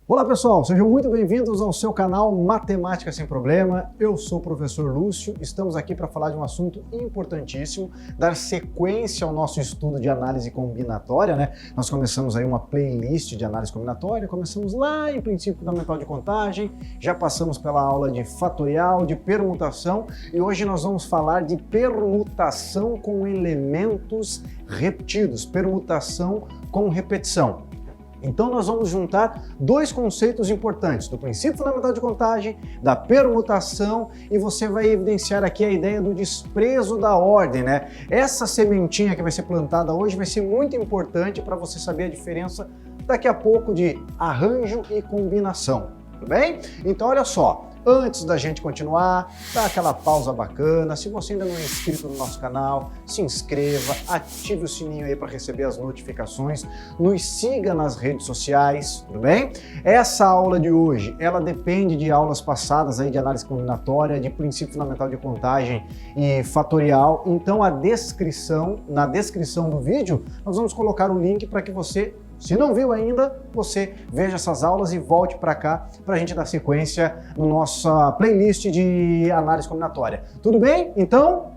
Olá pessoal, sejam muito bem-vindos ao seu canal Matemática Sem Problema. Eu sou o professor Lúcio, estamos aqui para falar de um assunto importantíssimo, dar sequência ao nosso estudo de análise combinatória, né? Nós começamos aí uma playlist de análise combinatória, começamos lá em princípio fundamental de contagem, já passamos pela aula de fatorial, de permutação e hoje nós vamos falar de permutação com elementos repetidos, permutação com repetição. Então nós vamos juntar dois conceitos importantes, do princípio fundamental de contagem, da permutação, e você vai evidenciar aqui a ideia do desprezo da ordem, né? Essa sementinha que vai ser plantada hoje vai ser muito importante para você saber a diferença daqui a pouco de arranjo e combinação, tudo bem? Então olha só, antes da gente continuar, dá aquela pausa bacana. Se você ainda não é inscrito no nosso canal, se inscreva, ative o sininho aí para receber as notificações, nos siga nas redes sociais, tudo bem? Essa aula de hoje, ela depende de aulas passadas aí de análise combinatória, de princípio fundamental de contagem e fatorial. Então na descrição do vídeo, nós vamos colocar o link para que você, se não viu ainda, você veja essas aulas e volte para cá para a gente dar sequência na nossa playlist de análise combinatória. Tudo bem? Então,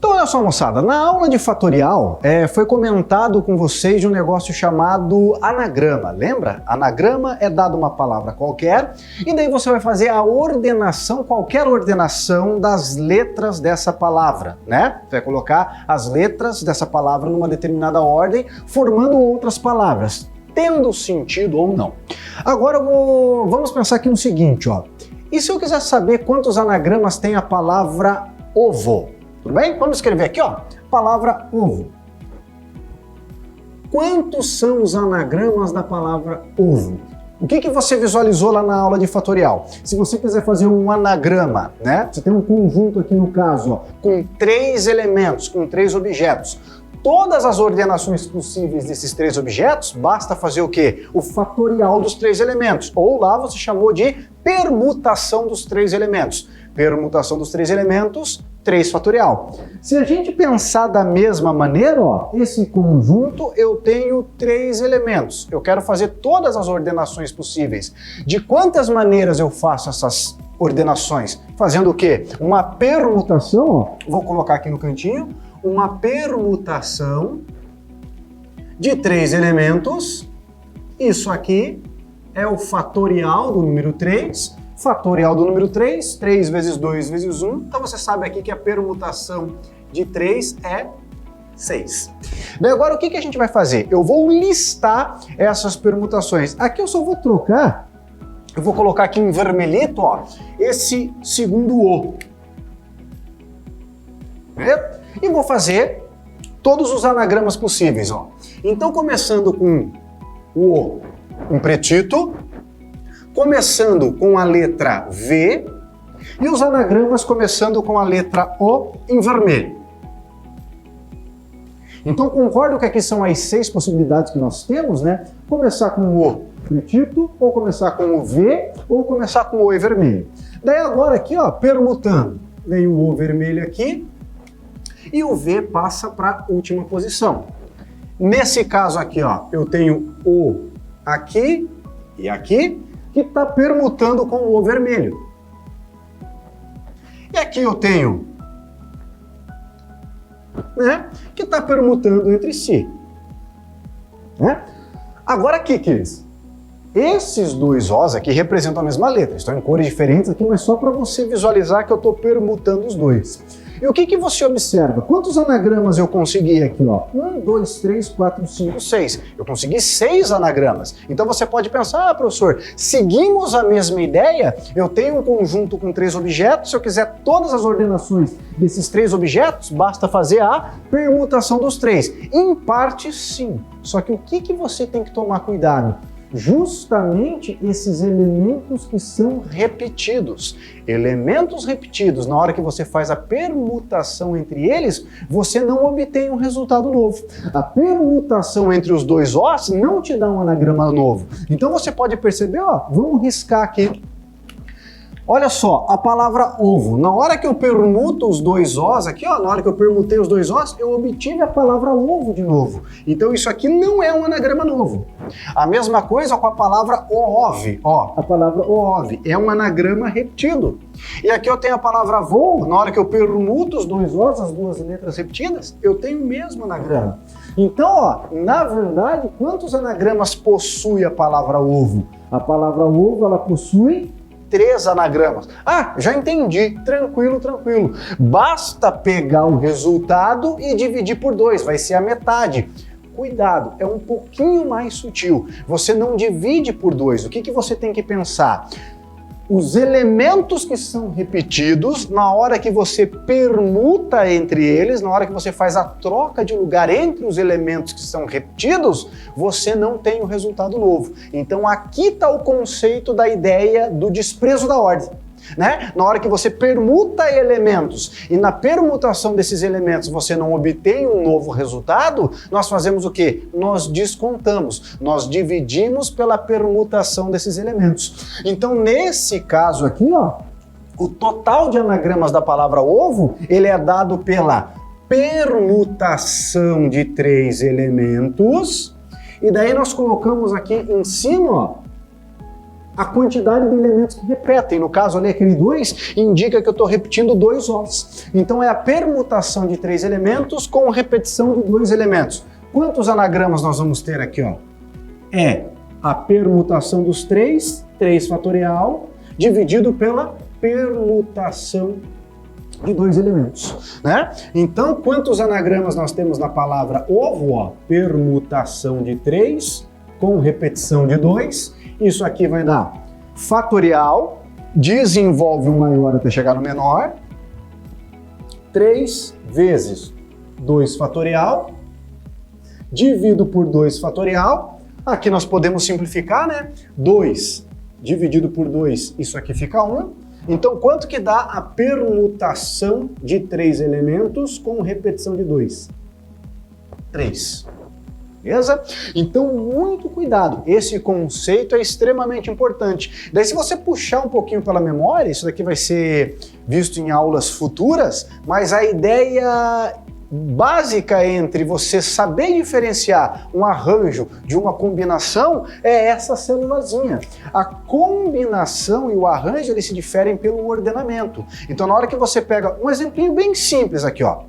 olha só, moçada, na aula de fatorial foi comentado com vocês de um negócio chamado anagrama, lembra? Anagrama é dado uma palavra qualquer e daí você vai fazer a ordenação, qualquer ordenação das letras dessa palavra, né? Você vai colocar as letras dessa palavra numa determinada ordem, formando outras palavras, tendo sentido ou não. Agora vamos pensar aqui no seguinte, ó. E se eu quiser saber quantos anagramas tem a palavra ovo? Tudo bem? Vamos escrever aqui, ó, palavra ovo. Quantos são os anagramas da palavra ovo? O que você visualizou lá na aula de fatorial? Se você quiser fazer um anagrama, né? Você tem um conjunto aqui no caso, ó, com 3 elementos, com 3 objetos. Todas as ordenações possíveis desses 3 objetos, basta fazer o quê? O fatorial dos 3 elementos. Ou lá você chamou de permutação dos 3 elementos. Permutação dos 3 elementos, 3 fatorial. Se a gente pensar da mesma maneira, ó, esse conjunto eu tenho 3 elementos. Eu quero fazer todas as ordenações possíveis. De quantas maneiras eu faço essas ordenações? Fazendo o quê? Uma permutação, ó, vou colocar aqui no cantinho, uma permutação de 3 elementos. Isso aqui é o fatorial do número 3. Fatorial do número 3, 3 vezes 2 vezes 1. Então você sabe aqui que a permutação de 3 é 6. Daí agora o que a gente vai fazer? Eu vou listar essas permutações. Aqui eu só vou trocar, eu vou colocar aqui em vermelhito, ó, esse segundo O. E vou fazer todos os anagramas possíveis, ó. Então começando com o O em pretito, começando com a letra V e os anagramas começando com a letra O em vermelho. Então concordo que aqui são as 6 possibilidades que nós temos, né? Começar com o O pretito, ou começar com o V, ou começar com o O em vermelho. Daí agora aqui, ó, permutando, vem o O vermelho aqui e o V passa para a última posição. Nesse caso aqui, ó, eu tenho O aqui e aqui, que está permutando com o O vermelho. E aqui eu tenho, né, que está permutando entre si. Né? Agora aqui, queridos, esses dois Os aqui representam a mesma letra, estão em cores diferentes aqui, mas só para você visualizar que eu estou permutando os dois. E o que você observa? Quantos anagramas eu consegui aqui, ó? 1, 2, 3, 4, 5, 6. Eu consegui 6 anagramas. Então você pode pensar, professor, seguimos a mesma ideia? Eu tenho um conjunto com 3 objetos, se eu quiser todas as ordenações desses 3 objetos, basta fazer a permutação dos 3. Em parte, sim. Só que o que você tem que tomar cuidado? Justamente esses elementos que são repetidos. Elementos repetidos, na hora que você faz a permutação entre eles, você não obtém um resultado novo. A permutação entre os dois Os não te dá um anagrama novo. Então você pode perceber, ó, vamos riscar aqui. Olha só, a palavra ovo. Na hora que eu permuto os dois Os aqui, ó, na hora que eu permutei os dois Os, eu obtive a palavra ovo de novo. Então isso aqui não é um anagrama novo. A mesma coisa com a palavra oove. Ó, a palavra oove é um anagrama repetido. E aqui eu tenho a palavra voo. Na hora que eu permuto os dois Os, as duas letras repetidas, eu tenho o mesmo anagrama. Então, ó, na verdade, quantos anagramas possui a palavra ovo? A palavra ovo, ela possui 3 anagramas. Ah, já entendi. Tranquilo, tranquilo. Basta pegar o resultado e dividir por 2, vai ser a metade. Cuidado, é um pouquinho mais sutil. Você não divide por 2. O que você tem que pensar? Os elementos que são repetidos, na hora que você permuta entre eles, na hora que você faz a troca de lugar entre os elementos que são repetidos, você não tem o resultado novo. Então aqui está o conceito da ideia do desprezo da ordem. Né? Na hora que você permuta elementos e na permutação desses elementos você não obtém um novo resultado, nós fazemos o quê? Nós descontamos, nós dividimos pela permutação desses elementos. Então nesse caso aqui, ó, o total de anagramas da palavra ovo, ele é dado pela permutação de 3 elementos e daí nós colocamos aqui em cima, ó, a quantidade de elementos que repetem. No caso ali, aquele 2 indica que eu estou repetindo 2 Os. Então é a permutação de 3 elementos com repetição de 2 elementos. Quantos anagramas nós vamos ter aqui? Ó? É a permutação dos 3 fatorial, dividido pela permutação de 2 elementos. Né? Então, quantos anagramas nós temos na palavra ovo? Ó? Permutação de 3 com repetição de 2. Isso aqui vai dar fatorial, desenvolve o maior até chegar no menor, 3 vezes 2 fatorial, divido por 2 fatorial, aqui nós podemos simplificar, né? 2 dividido por 2, isso aqui fica 1. Então, quanto que dá a permutação de 3 elementos com repetição de 2? 3. Beleza? Então, muito cuidado. Esse conceito é extremamente importante. Daí, se você puxar um pouquinho pela memória, isso daqui vai ser visto em aulas futuras, mas a ideia básica entre você saber diferenciar um arranjo de uma combinação é essa célulazinha. A combinação e o arranjo, eles se diferem pelo ordenamento. Então, na hora que você pega um exemplinho bem simples aqui, ó,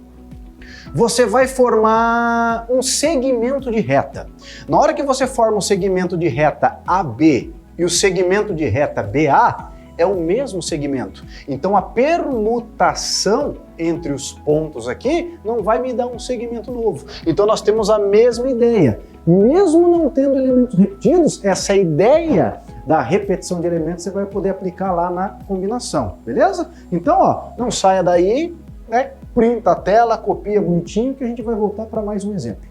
você vai formar um segmento de reta. Na hora que você forma um segmento de reta AB e o segmento de reta BA, é o mesmo segmento. Então a permutação entre os pontos aqui não vai me dar um segmento novo. Então nós temos a mesma ideia. Mesmo não tendo elementos repetidos, essa ideia da repetição de elementos você vai poder aplicar lá na combinação, beleza? Então, ó, não saia daí, né? Printa a tela, copia bonitinho que a gente vai voltar para mais um exemplo.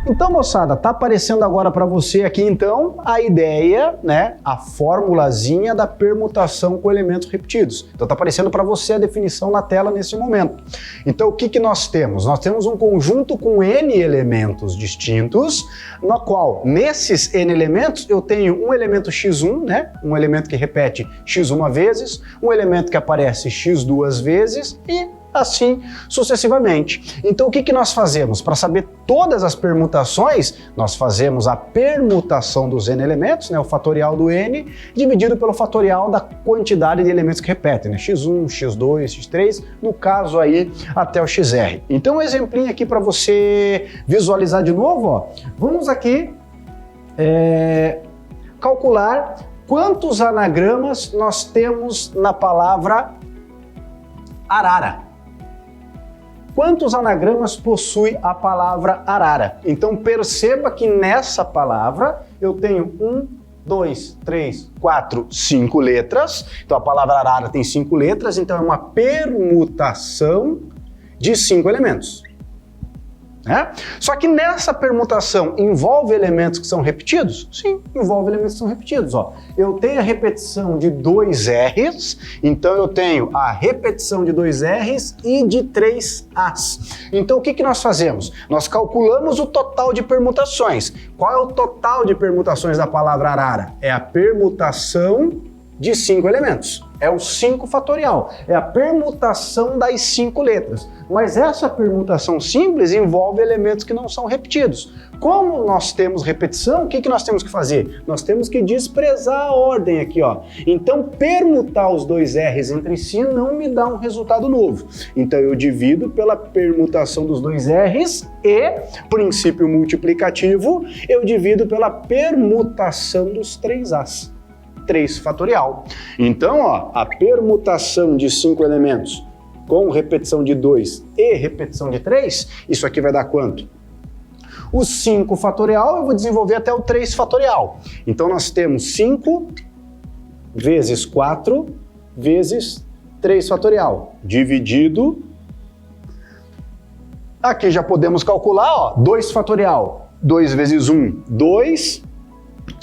Então, moçada, tá aparecendo agora para você aqui, então, a ideia, né, a formulazinha da permutação com elementos repetidos. Então, tá aparecendo para você a definição na tela nesse momento. Então, o que nós temos? Nós temos um conjunto com N elementos distintos, no qual, nesses N elementos, eu tenho um elemento x1, né, um elemento que repete x uma vezes, um elemento que aparece x duas vezes e assim sucessivamente. Então o que nós fazemos? Para saber todas as permutações, nós fazemos a permutação dos N elementos, né, o fatorial do N, dividido pelo fatorial da quantidade de elementos que repetem, né, x1, x2, x3, no caso aí até o xr. Então um exemplinho aqui para você visualizar de novo, ó. Vamos aqui calcular quantos anagramas nós temos na palavra arara. Quantos anagramas possui a palavra arara? Então perceba que nessa palavra eu tenho 1, 2, 3, 4, 5 letras. Então a palavra arara tem 5 letras, então é uma permutação de 5 elementos. Né? Só que nessa permutação envolve elementos que são repetidos? Sim, envolve elementos que são repetidos. Ó. Eu tenho a repetição de 2 R's, então eu tenho a repetição de 2 R's e de 3 A's. Então o que nós fazemos? Nós calculamos o total de permutações. Qual é o total de permutações da palavra arara? É a permutação de 5 elementos. É o 5 fatorial, é a permutação das 5 letras. Mas essa permutação simples envolve elementos que não são repetidos. Como nós temos repetição, o que nós temos que fazer? Nós temos que desprezar a ordem aqui, ó. Então, permutar os dois R's entre si não me dá um resultado novo. Então, eu divido pela permutação dos dois R's e, princípio multiplicativo, eu divido pela permutação dos 3A's. 3 fatorial. Então, ó, a permutação de 5 elementos com repetição de 2 e repetição de 3, isso aqui vai dar quanto? O 5 fatorial eu vou desenvolver até o 3 fatorial. Então, nós temos 5 vezes 4 vezes 3 fatorial, dividido. Aqui já podemos calcular, ó, 2 fatorial. 2 vezes 1, 2.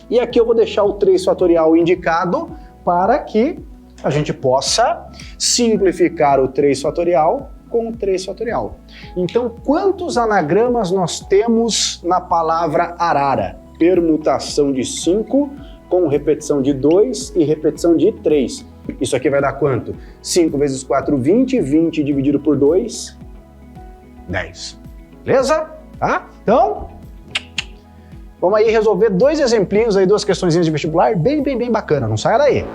E aqui eu vou deixar o 3 fatorial indicado para que a gente possa simplificar o 3 fatorial com o 3 fatorial. Então, quantos anagramas nós temos na palavra arara? Permutação de 5 com repetição de 2 e repetição de 3. Isso aqui vai dar quanto? 5 vezes 4, 20. 20 dividido por 2, 10. Beleza? Tá? Então, vamos aí resolver 2 exemplinhos aí, 2 questõezinhas de vestibular bem bacana, não saia daí.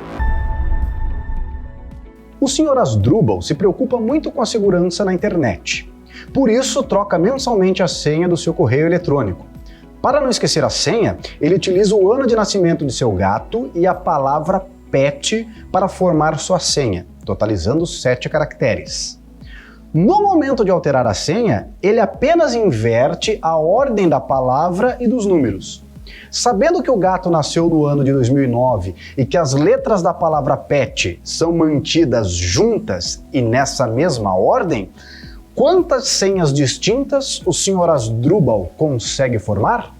O Sr. Asdrubal se preocupa muito com a segurança na internet. Por isso, troca mensalmente a senha do seu correio eletrônico. Para não esquecer a senha, ele utiliza o ano de nascimento de seu gato e a palavra PET para formar sua senha, totalizando 7 caracteres. No momento de alterar a senha, ele apenas inverte a ordem da palavra e dos números. Sabendo que o gato nasceu no ano de 2009 e que as letras da palavra PET são mantidas juntas e nessa mesma ordem, quantas senhas distintas o Sr. Asdrubal consegue formar?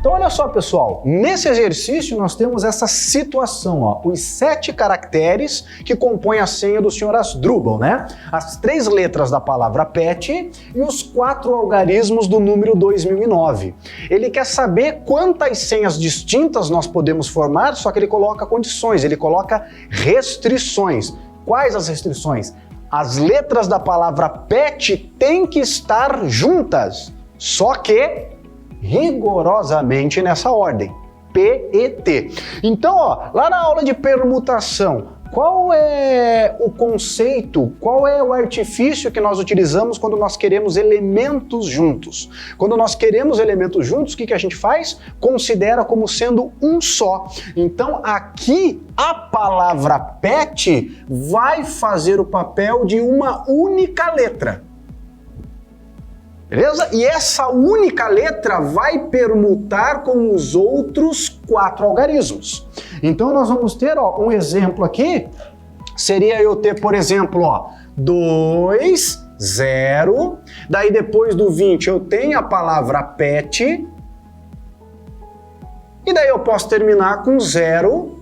Então olha só, pessoal, nesse exercício nós temos essa situação, ó, os 7 caracteres que compõem a senha do Sr. Asdrubal, né? As 3 letras da palavra PET e os 4 algarismos do número 2009. Ele quer saber quantas senhas distintas nós podemos formar, só que ele coloca condições, ele coloca restrições. Quais as restrições? As letras da palavra PET têm que estar juntas, só que rigorosamente nessa ordem, P e T. Então, ó, lá na aula de permutação, qual é o conceito, qual é o artifício que nós utilizamos quando nós queremos elementos juntos? Quando nós queremos elementos juntos, o que a gente faz? Considera como sendo um só. Então, aqui, a palavra PET vai fazer o papel de uma única letra. Beleza? E essa única letra vai permutar com os outros 4 algarismos. Então nós vamos ter, ó, um exemplo aqui, seria eu ter, por exemplo, ó, 2, 0, daí depois do 20 eu tenho a palavra PET, e daí eu posso terminar com 0,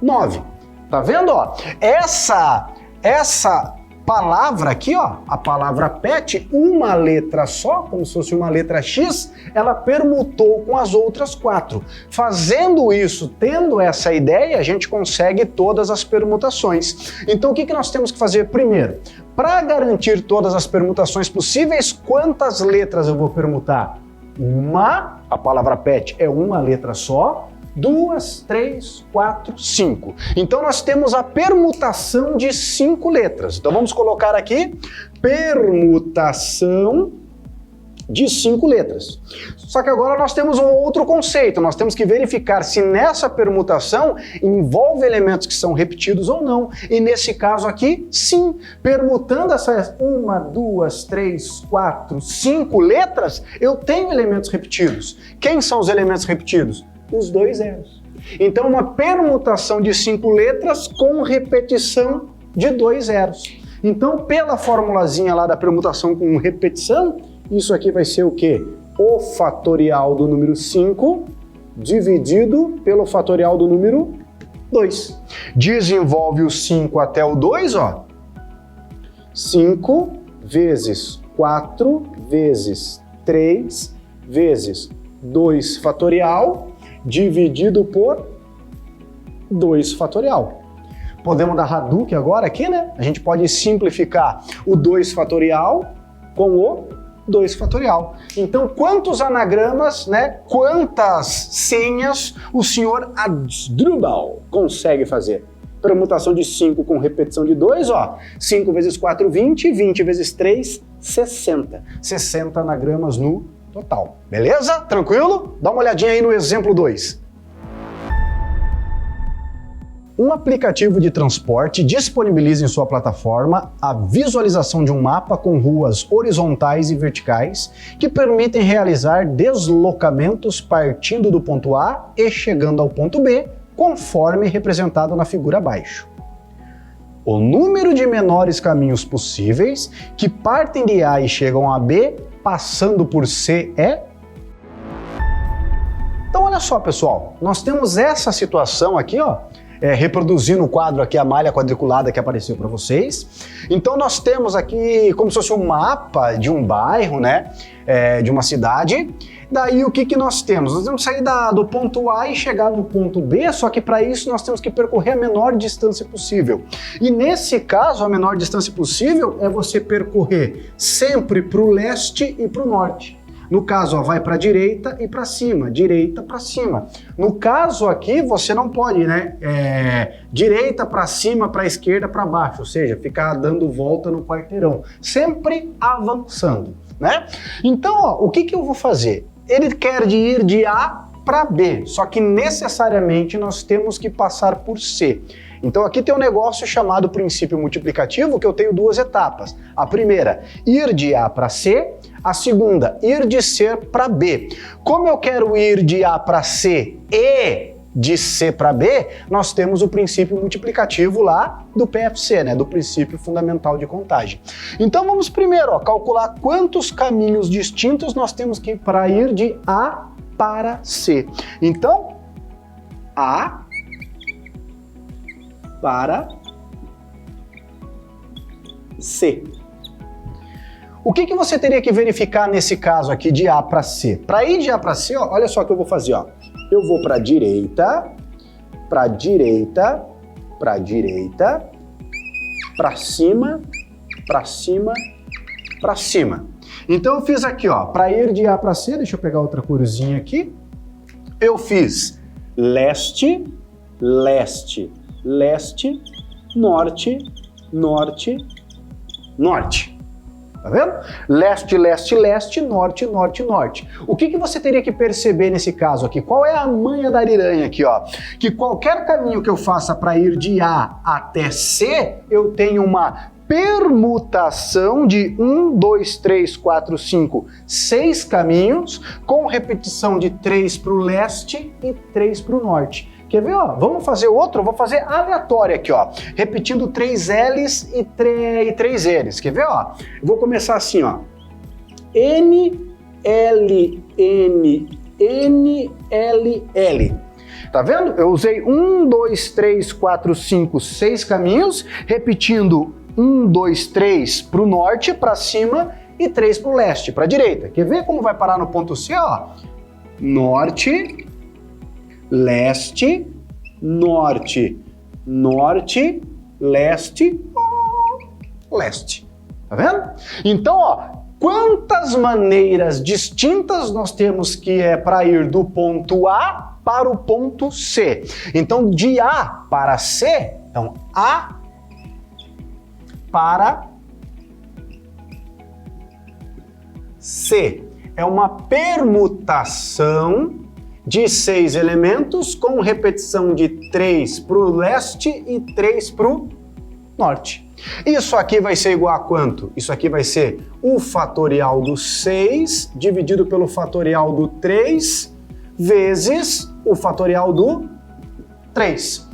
9. Tá vendo, ó? Essa palavra aqui, ó, a palavra PET, uma letra só, como se fosse uma letra X, ela permutou com as outras 4. Fazendo isso, tendo essa ideia, a gente consegue todas as permutações. Então o que nós temos que fazer primeiro? Para garantir todas as permutações possíveis, quantas letras eu vou permutar? Uma, a palavra PET é uma letra só, 2, 3, 4, 5. Então nós temos a permutação de 5 letras. Então vamos colocar aqui permutação de 5 letras. Só que agora nós temos um outro conceito. Nós temos que verificar se nessa permutação envolve elementos que são repetidos ou não. E nesse caso aqui, sim. Permutando essas 1, 2, 3, 4, 5 letras, eu tenho elementos repetidos. Quem são os elementos repetidos? Os 2 zeros. Então, uma permutação de 5 letras com repetição de 2 zeros. Então, pela formulazinha lá da permutação com repetição, isso aqui vai ser o quê? O fatorial do número 5 dividido pelo fatorial do número 2. Desenvolve o 5 até o 2, ó. 5 vezes 4 vezes 3 vezes 2 fatorial dividido por 2 fatorial. Podemos dar Hadouken agora aqui, né? A gente pode simplificar o 2 fatorial com o 2 fatorial. Então, quantos anagramas, né? Quantas senhas o senhor Asdrubal consegue fazer? Permutação de 5 com repetição de 2, ó. 5 vezes 4, 20. 20 vezes 3, 60. 60 anagramas no total. Beleza? Tranquilo? Dá uma olhadinha aí no exemplo 2. Um aplicativo de transporte disponibiliza em sua plataforma a visualização de um mapa com ruas horizontais e verticais que permitem realizar deslocamentos partindo do ponto A e chegando ao ponto B, conforme representado na figura abaixo. O número de menores caminhos possíveis que partem de A e chegam a B, passando por C é... Então olha só, pessoal, nós temos essa situação aqui, ó, reproduzindo o quadro aqui, a malha quadriculada que apareceu para vocês. Então nós temos aqui como se fosse um mapa de um bairro, né, de uma cidade. Daí o que nós temos? Nós vamos sair do ponto A e chegar no ponto B, só que para isso nós temos que percorrer a menor distância possível. E nesse caso, a menor distância possível é você percorrer sempre para o leste e para o norte. No caso, ó, vai para a direita e para cima, direita para cima. No caso aqui, você não pode, né? Direita para cima, para a esquerda, para baixo, ou seja, ficar dando volta no quarteirão, sempre avançando, né? Então, ó, o que eu vou fazer? Ele quer ir de A para B, só que necessariamente nós temos que passar por C. Então aqui tem um negócio chamado princípio multiplicativo, que eu tenho 2 etapas. A primeira, ir de A para C. A segunda, ir de C para B. Como eu quero ir de A para C e de C para B, nós temos o princípio multiplicativo lá do PFC, né? Do princípio fundamental de contagem. Então vamos primeiro, ó, calcular quantos caminhos distintos nós temos que ir para ir de A para C. Então, A para C. O que você teria que verificar nesse caso aqui de A para C? Para ir de A para C, ó, olha só o que eu vou fazer, ó. Eu vou para a direita, para direita, para direita, para cima, para cima, para cima. Então eu fiz aqui, ó, para ir de A para C, deixa eu pegar outra corzinha aqui. Eu fiz leste, leste, leste, norte, norte, norte. Tá vendo? Leste, leste, leste, norte, norte, norte. O que você teria que perceber nesse caso aqui? Qual é a manha da ariranha aqui, ó? Que qualquer caminho que eu faça para ir de A até C, eu tenho uma permutação de 1, 2, 3, 4, 5, 6 caminhos, com repetição de 3 para o leste e 3 para o norte. Quer ver, ó? Vamos fazer outro? Eu vou fazer aleatório aqui, ó. Repetindo 3 L's e 3 L's. Quer ver, ó? Eu vou começar assim, ó. N, L, N, N, L, L. Tá vendo? Eu usei 1, 2, 3, 4, 5, 6 caminhos, repetindo 1, 2, 3 para o norte, para cima, e 3 para o leste, para a direita. Quer ver como vai parar no ponto C, ó? Norte, leste, norte, norte, leste, leste. Tá vendo? Então, ó, quantas maneiras distintas nós temos que para ir do ponto A para o ponto C? Então, de A para C, então A para C. É uma permutação de 6 elementos com repetição de 3 para o leste e 3 para o norte. Isso aqui vai ser igual a quanto? Isso aqui vai ser o fatorial do 6 dividido pelo fatorial do 3 vezes o fatorial do 3.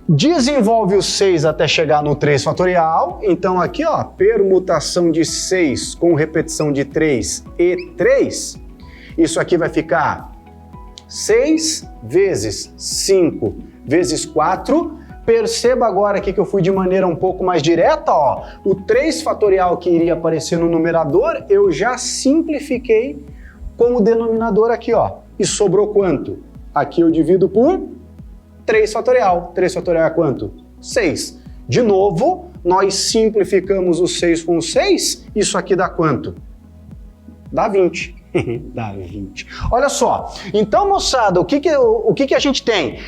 Desenvolve o 6 até chegar no 3 fatorial. Então aqui, ó, permutação de 6 com repetição de 3 e 3. Isso aqui vai ficar 6 vezes 5 vezes 4. Perceba agora aqui que eu fui de maneira um pouco mais direta, ó. O 3 fatorial que iria aparecer no numerador, eu já simplifiquei com o denominador aqui, ó. E sobrou quanto? Aqui eu divido por 3 fatorial. 3 fatorial é quanto? 6. De novo, nós simplificamos o 6 com o 6, isso aqui dá quanto? Dá 20. Dá 20. Olha só, então, moçada, o que a gente tem?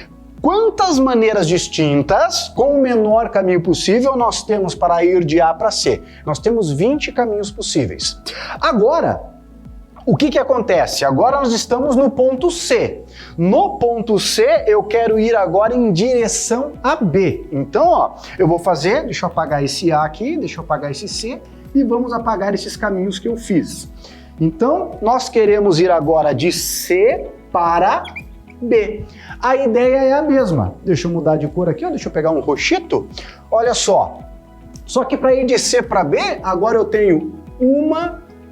Quantas maneiras distintas, com o menor caminho possível, nós temos para ir de A para C? Nós temos 20 caminhos possíveis. Agora, o que acontece? Agora nós estamos no ponto C. No ponto C, eu quero ir agora em direção a B. Então, ó, eu vou fazer, deixa eu apagar esse A aqui, deixa eu apagar esse C, e vamos apagar esses caminhos que eu fiz. Então, nós queremos ir agora de C para B. A ideia é a mesma. Deixa eu mudar de cor aqui, ó, deixa eu pegar um roxito. Olha só. Só que para ir de C para B, agora eu tenho 1,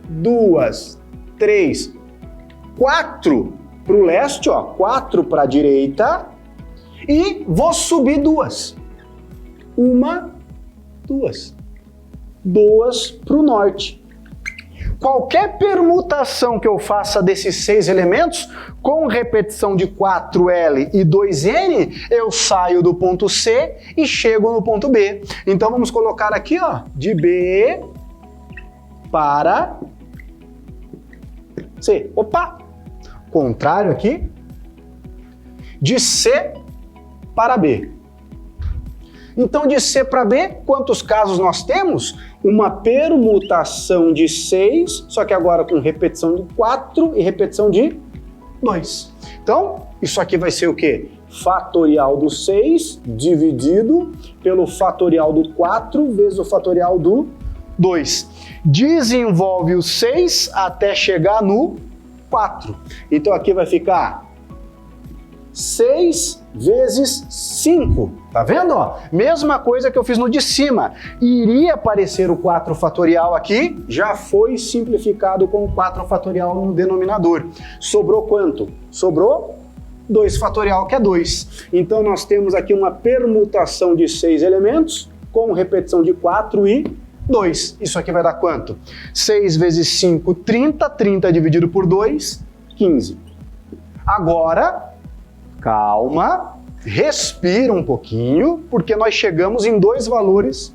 2, 3, 4 para o leste, ó, 4 para a direita e vou subir 2. 1, 2. 2 para o norte. Qualquer permutação que eu faça desses 6 elementos, com repetição de 4L e 2N, eu saio do ponto C e chego no ponto B. Então vamos colocar aqui, ó, de B para C. Opa! Contrário aqui. De C para B. Então, de C para B, quantos casos nós temos? Uma permutação de 6, só que agora com repetição de 4 e repetição de 2. Então, isso aqui vai ser o quê? Fatorial do 6 dividido pelo fatorial do 4 vezes o fatorial do 2. Desenvolve o 6 até chegar no 4. Então, aqui vai ficar 6 vezes 5, tá vendo? Ó? Mesma coisa que eu fiz no de cima. Iria aparecer o 4 fatorial aqui, já foi simplificado com o 4 fatorial no denominador. Sobrou quanto? Sobrou 2 fatorial, que é 2. Então nós temos aqui uma permutação de 6 elementos, com repetição de 4 e 2. Isso aqui vai dar quanto? 6 vezes 5, 30. 30 dividido por 2, 15. Agora, calma, respira um pouquinho, porque nós chegamos em 2 valores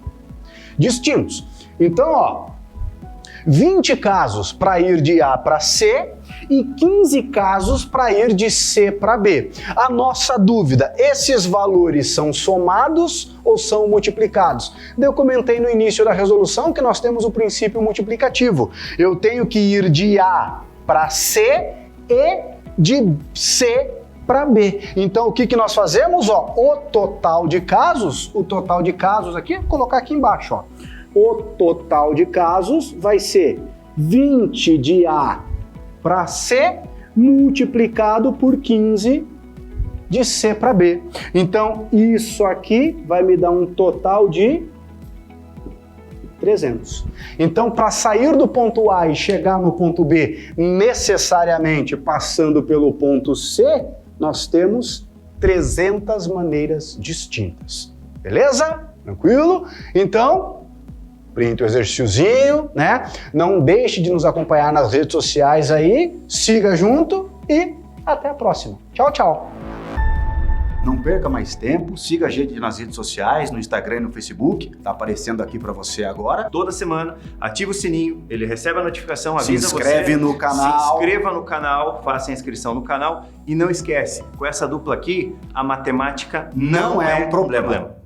distintos. Então, ó, 20 casos para ir de A para C e 15 casos para ir de C para B. A nossa dúvida, esses valores são somados ou são multiplicados? Eu comentei no início da resolução que nós temos o princípio multiplicativo. Eu tenho que ir de A para C e de C para B. Então, o que nós fazemos? Ó, o total de casos aqui, vou colocar aqui embaixo, ó. O total de casos vai ser 20 de A para C multiplicado por 15 de C para B. Então, isso aqui vai me dar um total de 300. Então, para sair do ponto A e chegar no ponto B, necessariamente passando pelo ponto C, nós temos 300 maneiras distintas. Beleza? Tranquilo? Então, print o exercíciozinho, né? Não deixe de nos acompanhar nas redes sociais aí, siga junto e até a próxima. Tchau, tchau! Não perca mais tempo, siga a gente nas redes sociais, no Instagram e no Facebook, tá aparecendo aqui para você agora. Toda semana, ativa o sininho, ele recebe a notificação, avisa você. Se inscreve no canal. Se inscreva no canal, faça a inscrição no canal e não esquece, com essa dupla aqui, a matemática não é um problema.